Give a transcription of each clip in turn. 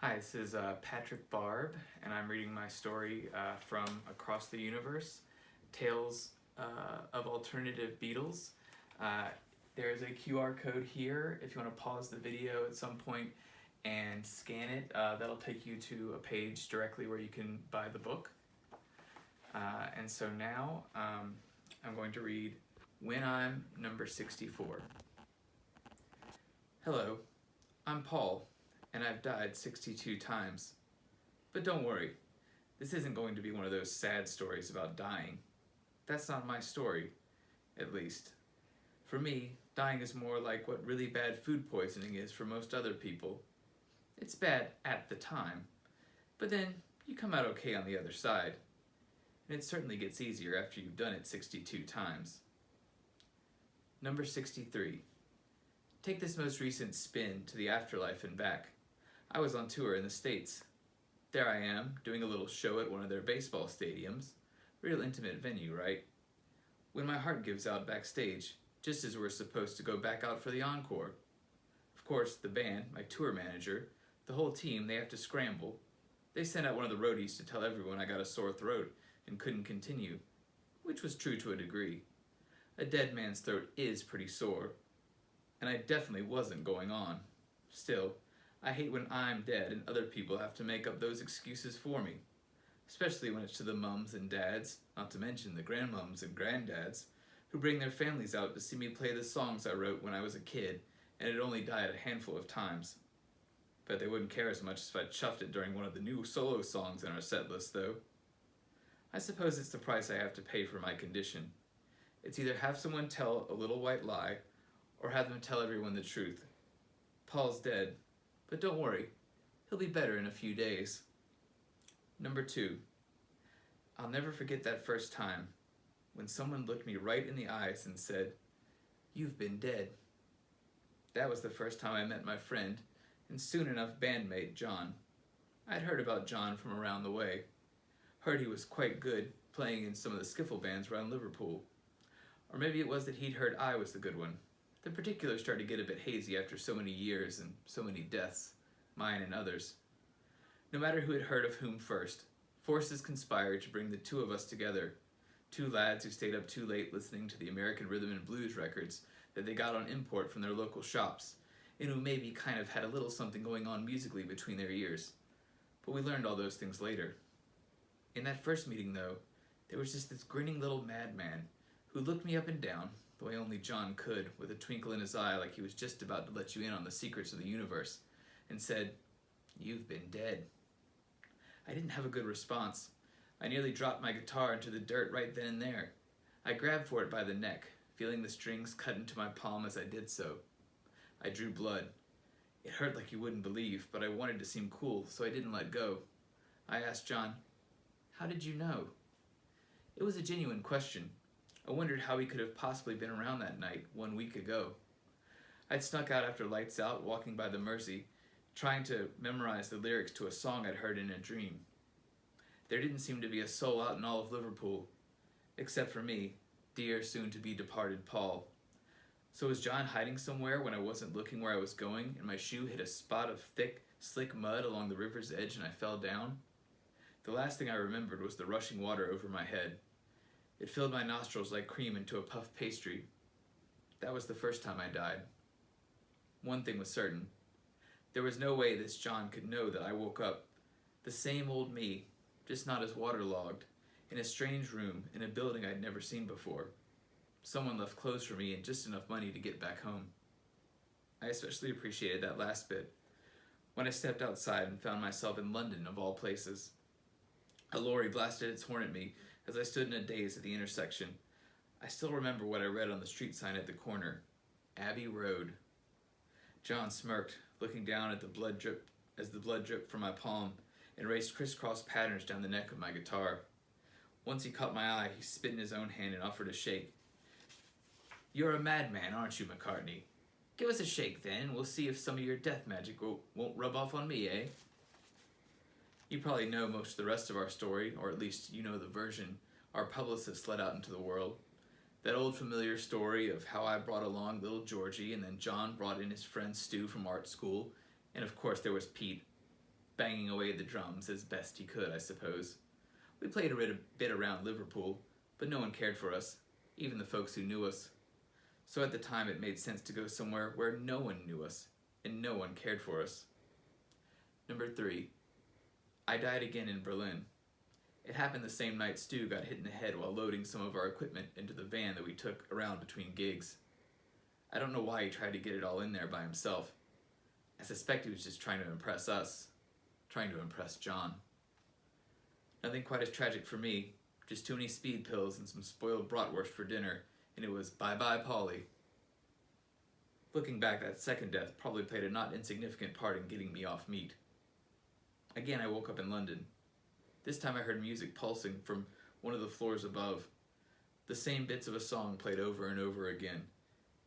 Hi, this is Patrick Barb, and I'm reading my story from Across the Universe, Tales of Alternative Beatles. Uh, there's a QR code here if you want to pause the video at some point and scan it. That'll take you to a page directly where you can buy the book. And so now I'm going to read When I'm Number 64. Hello, I'm Paul, and I've died 62 times. But don't worry, this isn't going to be one of those sad stories about dying. That's not my story, at least. For me, dying is more like what really bad food poisoning is for most other people. It's bad at the time, but then you come out okay on the other side. And it certainly gets easier after you've done it 62 times. Number 63. Take this most recent spin to the afterlife and back. I was on tour in the States. There I am, doing a little show at one of their baseball stadiums. Real intimate venue, right? When my heart gives out backstage, just as we're supposed to go back out for the encore. Of course, the band, my tour manager, the whole team, they have to scramble. They sent out one of the roadies to tell everyone I got a sore throat and couldn't continue, which was true to a degree. A dead man's throat is pretty sore, and I definitely wasn't going on. Still, I hate when I'm dead and other people have to make up those excuses for me, especially when it's to the mums and dads, not to mention the grandmums and granddads, who bring their families out to see me play the songs I wrote when I was a kid and had only died a handful of times. Bet they wouldn't care as much if I chuffed it during one of the new solo songs in our set list, though. I suppose it's the price I have to pay for my condition. It's either have someone tell a little white lie, or have them tell everyone the truth. Paul's dead, but don't worry, he'll be better in a few days. Number 2. I'll never forget that first time when someone looked me right in the eyes and said, "You've been dead." That was the first time I met my friend, and soon enough bandmate, John. I'd heard about John from around the way. Heard he was quite good, playing in some of the skiffle bands around Liverpool. Or maybe it was that he'd heard I was the good one. The particulars started to get a bit hazy after so many years and so many deaths, mine and others. No matter who had heard of whom first, forces conspired to bring the two of us together. Two lads who stayed up too late listening to the American rhythm and blues records that they got on import from their local shops, and who maybe kind of had a little something going on musically between their ears. But we learned all those things later. In that first meeting, though, there was just this grinning little madman who looked me up and down, the way only John could, with a twinkle in his eye like he was just about to let you in on the secrets of the universe, and said, "You've been dead." I didn't have a good response. I nearly dropped my guitar into the dirt right then and there. I grabbed for it by the neck, feeling the strings cut into my palm as I did so. I drew blood. It hurt like you wouldn't believe, but I wanted to seem cool, so I didn't let go. I asked John, "How did you know?" It was a genuine question. I wondered how he could have possibly been around that night 1 week ago. I'd snuck out after lights out, walking by the Mersey, trying to memorize the lyrics to a song I'd heard in a dream. There didn't seem to be a soul out in all of Liverpool, except for me, dear soon-to-be departed Paul. So was John hiding somewhere when I wasn't looking where I was going, and my shoe hit a spot of thick, slick mud along the river's edge and I fell down? The last thing I remembered was the rushing water over my head. It filled my nostrils like cream into a puff pastry. That was the first time I died. One thing was certain. There was no way this John could know that I woke up, the same old me, just not as waterlogged, in a strange room in a building I'd never seen before. Someone left clothes for me and just enough money to get back home. I especially appreciated that last bit, when I stepped outside and found myself in London of all places. A lorry blasted its horn at me as I stood in a daze at the intersection. I still remember what I read on the street sign at the corner. Abbey Road. John smirked, looking down at the blood drip as the blood dripped from my palm and raced crisscross patterns down the neck of my guitar. Once he caught my eye, he spit in his own hand and offered a shake. "You're a madman, aren't you, McCartney? Give us a shake, then, and we'll see if some of your death magic won't rub off on me, eh?" You probably know most of the rest of our story, or at least you know the version our publicist let out into the world. That old familiar story of how I brought along little Georgie, and then John brought in his friend Stu from art school, and of course there was Pete. banging away at the drums as best he could, I suppose. We played a bit around Liverpool, but no one cared for us, even the folks who knew us. So at the time it made sense to go somewhere where no one knew us, and no one cared for us. Number 3. I died again in Berlin. It happened the same night Stu got hit in the head while loading some of our equipment into the van that we took around between gigs. I don't know why he tried to get it all in there by himself. I suspect he was just trying to impress us, trying to impress John. Nothing quite as tragic for me, just too many speed pills and some spoiled bratwurst for dinner, and it was bye-bye Polly. Looking back, that second death probably played a not insignificant part in getting me off meat. Again, I woke up in London. This time I heard music pulsing from one of the floors above. The same bits of a song played over and over again.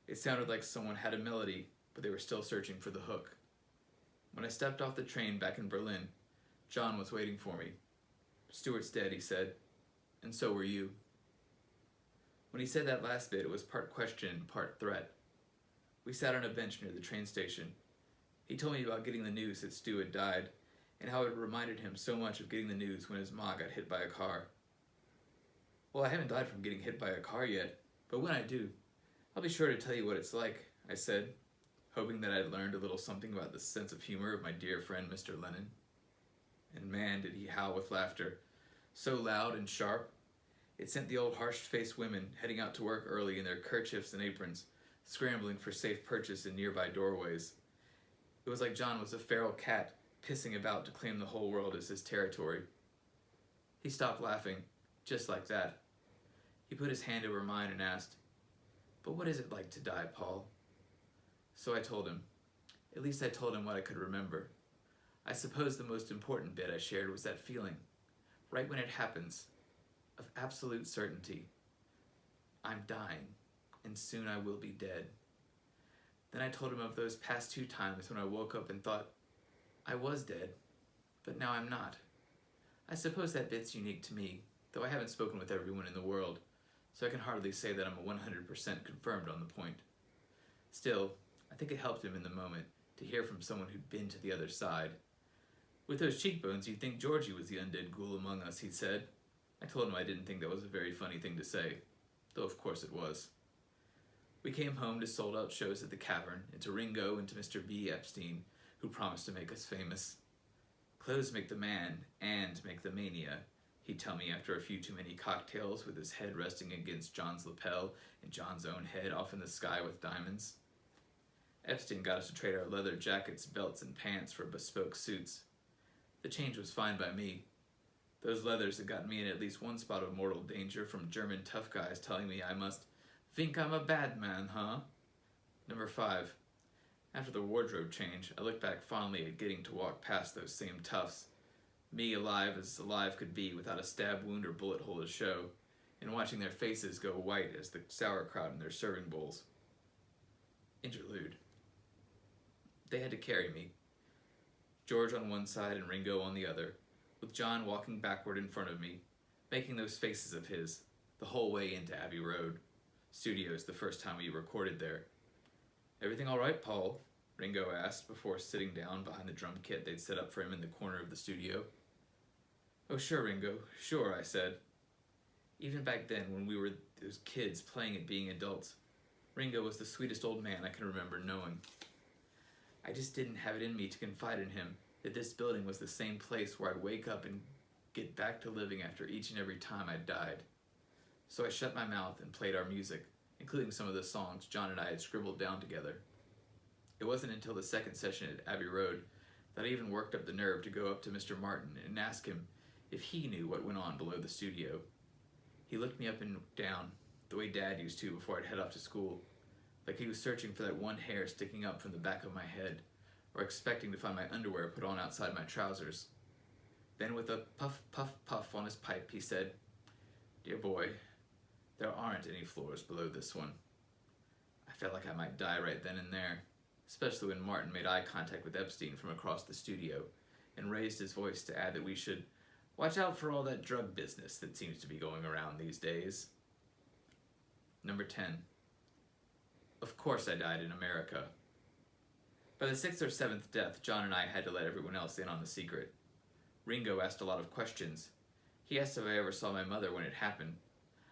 It sounded like someone had a melody, but they were still searching for the hook. When I stepped off the train back in Berlin, John was waiting for me. "Stuart's dead," he said, "and so were you." When he said that last bit, it was part question and part threat. We sat on a bench near the train station. He told me about getting the news that Stu had died, and how it reminded him so much of getting the news when his ma got hit by a car. "Well, I haven't died from getting hit by a car yet, but when I do, I'll be sure to tell you what it's like," I said, hoping that I'd learned a little something about the sense of humor of my dear friend Mr. Lennon. And man, did he howl with laughter, so loud and sharp. It sent the old harsh-faced women heading out to work early in their kerchiefs and aprons, scrambling for safe purchase in nearby doorways. It was like John was a feral cat pissing about to claim the whole world as his territory. He stopped laughing, just like that. He put his hand over mine and asked, "But what is it like to die, Paul?" So I told him. At least I told him what I could remember. I suppose the most important bit I shared was that feeling, right when it happens, of absolute certainty. I'm dying, and soon I will be dead. Then I told him of those past 2 times when I woke up and thought, I was dead, but now I'm not. I suppose that bit's unique to me, though I haven't spoken with everyone in the world, so I can hardly say that I'm 100% confirmed on the point. Still, I think it helped him in the moment to hear from someone who'd been to the other side. "With those cheekbones, you'd think Georgie was the undead ghoul among us," he said. I told him I didn't think that was a very funny thing to say, though of course it was. We came home to sold-out shows at the Cavern, and to Ringo and to Mr. B. Epstein, who promised to make us famous. "Clothes make the man, and make the mania," he'd tell me after a few too many cocktails with his head resting against John's lapel and John's own head off in the sky with diamonds. Epstein got us to trade our leather jackets, belts, and pants for bespoke suits. The change was fine by me. Those leathers had gotten me in at least one spot of mortal danger from German tough guys telling me I must "think I'm a bad man, huh?" Number 5. After the wardrobe change, I looked back fondly at getting to walk past those same toughs, me alive as alive could be without a stab wound or bullet hole to show, and watching their faces go white as the sauerkraut in their serving bowls. Interlude. They had to carry me. George on one side and Ringo on the other, with John walking backward in front of me, making those faces of his, the whole way into Abbey Road Studios the first time we recorded there. "Everything all right, Paul?" Ringo asked before sitting down behind the drum kit they'd set up for him in the corner of the studio. "Oh, sure, Ringo, sure," I said. Even back then, when we were those kids playing at being adults, Ringo was the sweetest old man I can remember knowing. I just didn't have it in me to confide in him that this building was the same place where I'd wake up and get back to living after each and every time I'd died. So I shut my mouth and played our music, including some of the songs John and I had scribbled down together. It wasn't until the second session at Abbey Road that I even worked up the nerve to go up to Mr. Martin and ask him if he knew what went on below the studio. He looked me up and down, the way Dad used to before I'd head off to school, like he was searching for that one hair sticking up from the back of my head, or expecting to find my underwear put on outside my trousers. Then with a puff, puff, puff on his pipe, he said, "Dear boy, there aren't any floors below this one." I felt like I might die right then and there, especially when Martin made eye contact with Epstein from across the studio and raised his voice to add that we should watch out for all that drug business that seems to be going around these days. Number 10. Of course I died in America. By the sixth or seventh death, John and I had to let everyone else in on the secret. Ringo asked a lot of questions. He asked if I ever saw my mother when it happened.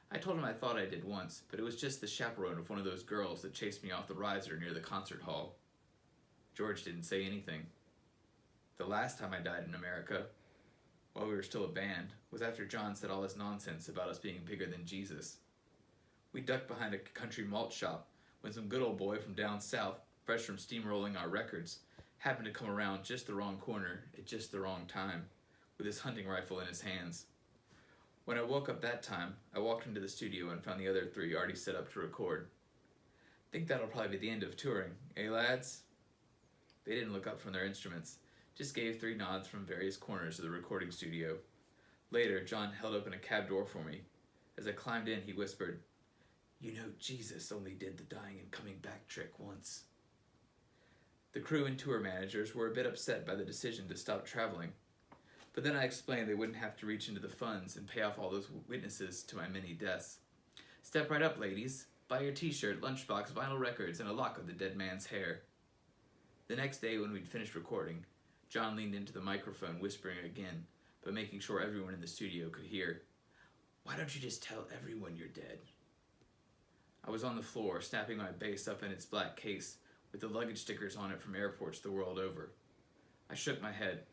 I told him I thought I did once, but it was just the chaperone of one of those girls that chased me off the riser near the concert hall. George didn't say anything. The last time I died in America, while we were still a band, was after John said all his nonsense about us being bigger than Jesus. We ducked behind a country malt shop when some good old boy from down south, fresh from steamrolling our records, happened to come around just the wrong corner at just the wrong time, with his hunting rifle in his hands. When I woke up that time, I walked into the studio and found the other three already set up to record. Think that'll probably be the end of touring, eh lads? They didn't look up from their instruments, just gave three nods from various corners of the recording studio. Later, John held open a cab door for me. As I climbed in, he whispered, "You know, Jesus only did the dying and coming back trick once." The crew and tour managers were a bit upset by the decision to stop traveling, but then I explained they wouldn't have to reach into the funds and pay off all those witnesses to my many deaths. "Step right up, ladies. Buy your t-shirt, lunchbox, vinyl records, and a lock of the dead man's hair." The next day when we'd finished recording, John leaned into the microphone whispering again, but making sure everyone in the studio could hear. "Why don't you just tell everyone you're dead?" I was on the floor, snapping my bass up in its black case, with the luggage stickers on it from airports the world over. I shook my head.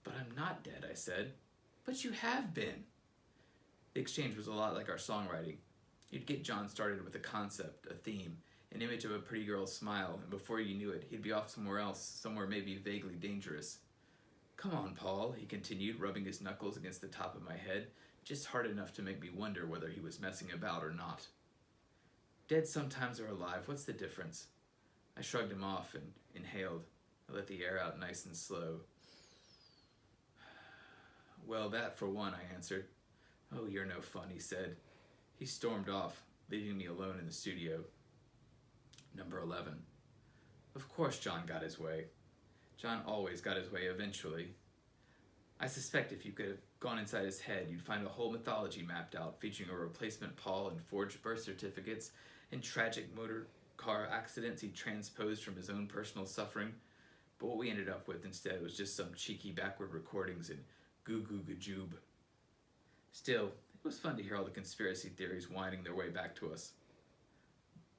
"But I'm not dead," I said. "But you have been." The exchange was a lot like our songwriting. You'd get John started with a concept, a theme, an image of a pretty girl's smile, and before you knew it, he'd be off somewhere else, somewhere maybe vaguely dangerous. "Come on, Paul," he continued, rubbing his knuckles against the top of my head, just hard enough to make me wonder whether he was messing about or not. "Dead sometimes or alive, what's the difference?" I shrugged him off and inhaled. I let the air out nice and slow. "Well, that for one," I answered. "Oh, you're no fun," he said. He stormed off, leaving me alone in the studio. Number 11. Of course John got his way. John always got his way eventually. I suspect if you could have gone inside his head, you'd find a whole mythology mapped out, featuring a replacement Paul and forged birth certificates and tragic motor car accidents he transposed from his own personal suffering. But what we ended up with instead was just some cheeky backward recordings and goo-goo-gajoob. Still, it was fun to hear all the conspiracy theories winding their way back to us.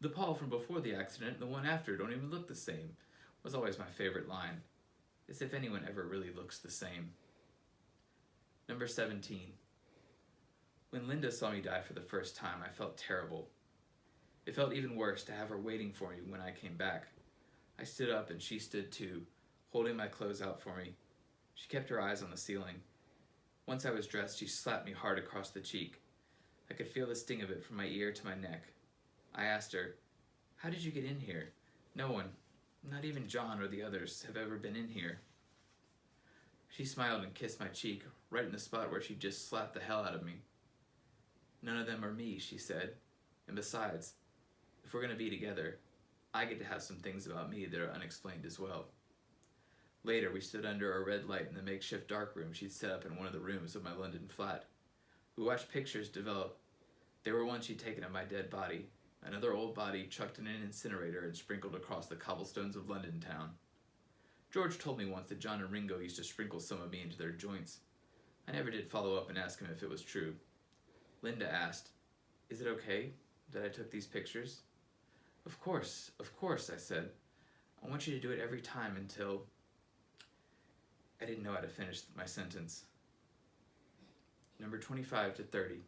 "The Paul from before the accident and the one after don't even look the same," was always my favorite line, as if anyone ever really looks the same. Number 17. When Linda saw me die for the first time, I felt terrible. It felt even worse to have her waiting for me when I came back. I stood up and she stood too, holding my clothes out for me. She kept her eyes on the ceiling. Once I was dressed, she slapped me hard across the cheek. I could feel the sting of it from my ear to my neck. I asked her, "How did you get in here? No one, not even John or the others, have ever been in here." She smiled and kissed my cheek, right in the spot where she'd just slapped the hell out of me. "None of them are me," she said. "And besides, if we're going to be together, I get to have some things about me that are unexplained as well." Later, we stood under a red light in the makeshift darkroom she'd set up in one of the rooms of my London flat. We watched pictures develop. They were ones she'd taken of my dead body, another old body chucked in an incinerator and sprinkled across the cobblestones of London town. George told me once that John and Ringo used to sprinkle some of me into their joints. I never did follow up and ask him if it was true. Linda asked, "Is it okay that I took these pictures?" Of course, I said. "I want you to do it every time until..." I didn't know how to finish my sentence. Number 25 to 30.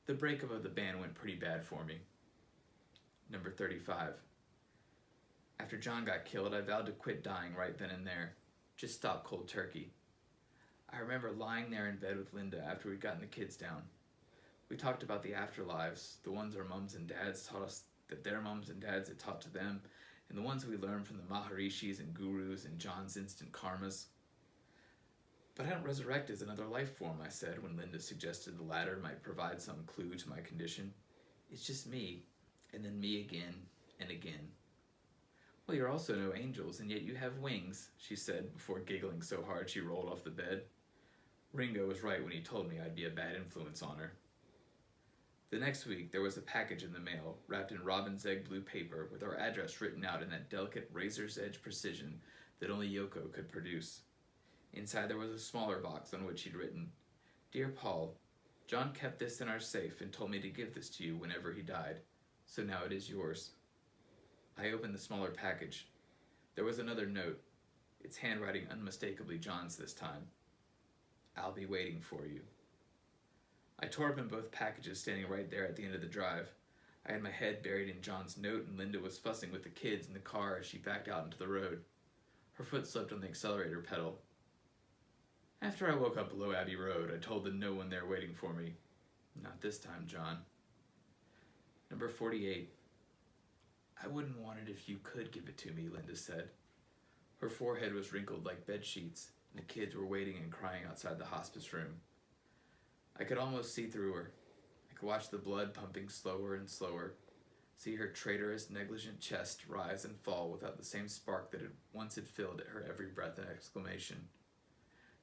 The breakup of the band went pretty bad for me. Number 35. After John got killed, I vowed to quit dying right then and there. Just stop cold turkey. I remember lying there in bed with Linda after we'd gotten the kids down. We talked about the afterlives, the ones our mums and dads taught us that their mums and dads had taught to them, and the ones we learned from the Maharishis and gurus and John's instant karmas. "But I don't resurrect as another life form," I said, when Linda suggested the latter might provide some clue to my condition. "It's just me, and then me again and again." "Well, you're also no angels, and yet you have wings," she said, before giggling so hard she rolled off the bed. Ringo was right when he told me I'd be a bad influence on her. The next week, there was a package in the mail, wrapped in robin's egg blue paper, with our address written out in that delicate razor's edge precision that only Yoko could produce. Inside there was a smaller box on which he'd written, "Dear Paul, John kept this in our safe and told me to give this to you whenever he died, so now it is yours." I opened the smaller package. There was another note, its handwriting unmistakably John's this time. "I'll be waiting for you." I tore open both packages standing right there at the end of the drive. I had my head buried in John's note, and Linda was fussing with the kids in the car as she backed out into the road. Her foot slipped on the accelerator pedal. After I woke up below Abbey Road, I told the no one there waiting for me. "Not this time, John." Number 48. "I wouldn't want it if you could give it to me," Linda said. Her forehead was wrinkled like bed sheets, and the kids were waiting and crying outside the hospice room. I could almost see through her. I could watch the blood pumping slower and slower, see her traitorous, negligent chest rise and fall without the same spark that once had filled her every breath and exclamation.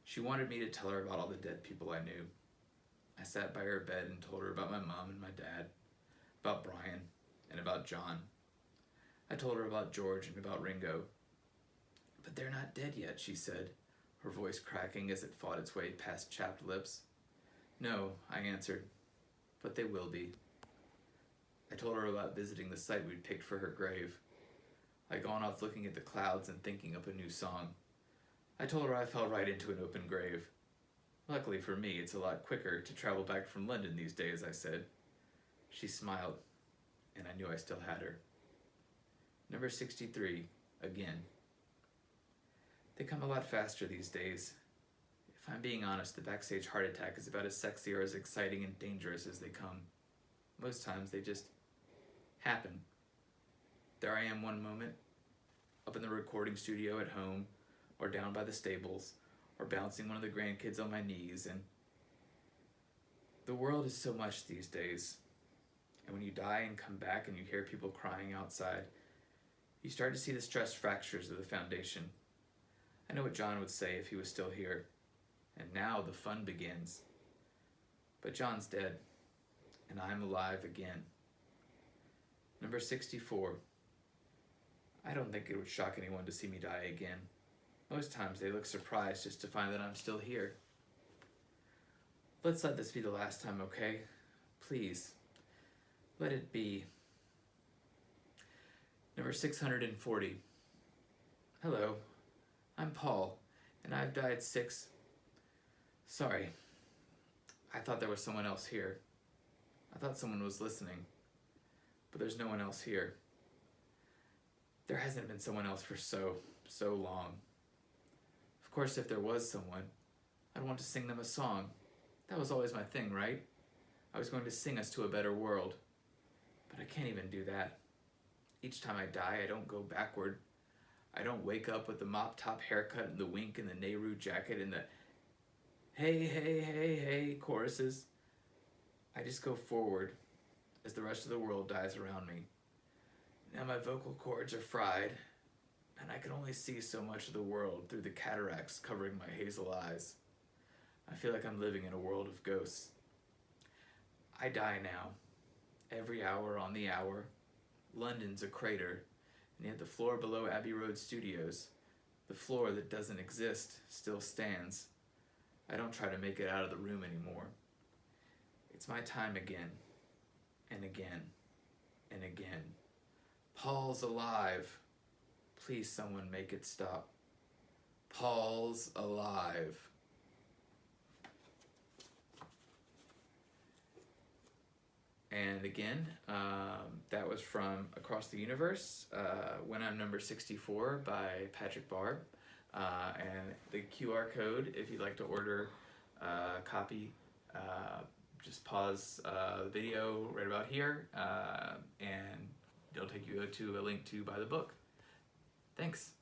She wanted me to tell her about all the dead people I knew. I sat by her bed and told her about my mom and my dad, about Brian, and about John. I told her about George and about Ringo. "But they're not dead yet," she said, her voice cracking as it fought its way past chapped lips. "No," I answered, "but they will be." I told her about visiting the site we'd picked for her grave. I'd gone off looking at the clouds and thinking up a new song. I told her I fell right into an open grave. "Luckily for me, it's a lot quicker to travel back from London these days," I said. She smiled, and I knew I still had her. Number 63, again. They come a lot faster these days. If I'm being honest, the backstage heart attack is about as sexy or as exciting and dangerous as they come. Most times they just happen. There I am one moment, up in the recording studio at home, or down by the stables, or bouncing one of the grandkids on my knees, and the world is so much these days. And when you die and come back and you hear people crying outside, you start to see the stress fractures of the foundation. I know what John would say if he was still here. And now the fun begins. But John's dead, and I'm alive again. Number 64. I don't think it would shock anyone to see me die again. Most times they look surprised just to find that I'm still here. Let's let this be the last time, okay? Please, let it be. Number 640. Hello, I'm Paul, and I've died 6... Sorry, I thought there was someone else here. I thought someone was listening, but there's no one else here. There hasn't been someone else for so long. Of course, if there was someone, I'd want to sing them a song. That was always my thing, right? I was going to sing us to a better world. But I can't even do that. Each time I die, I don't go backward. I don't wake up with the mop-top haircut and the wink and the Nehru jacket and the hey, hey, hey, hey choruses. I just go forward as the rest of the world dies around me. Now my vocal cords are fried, and I can only see so much of the world through the cataracts covering my hazel eyes. I feel like I'm living in a world of ghosts. I die now, every hour on the hour. London's a crater, and yet the floor below Abbey Road Studios, the floor that doesn't exist, still stands. I don't try to make it out of the room anymore. It's my time again, and again, and again. Paul's alive. Please someone make it stop. Paul's alive. And again, that was from Across the Universe, When I'm Number 64 by Patrick Barb. And the QR code, if you'd like to order a copy, just pause the video right about here, and it'll take you to a link to buy the book. Thanks.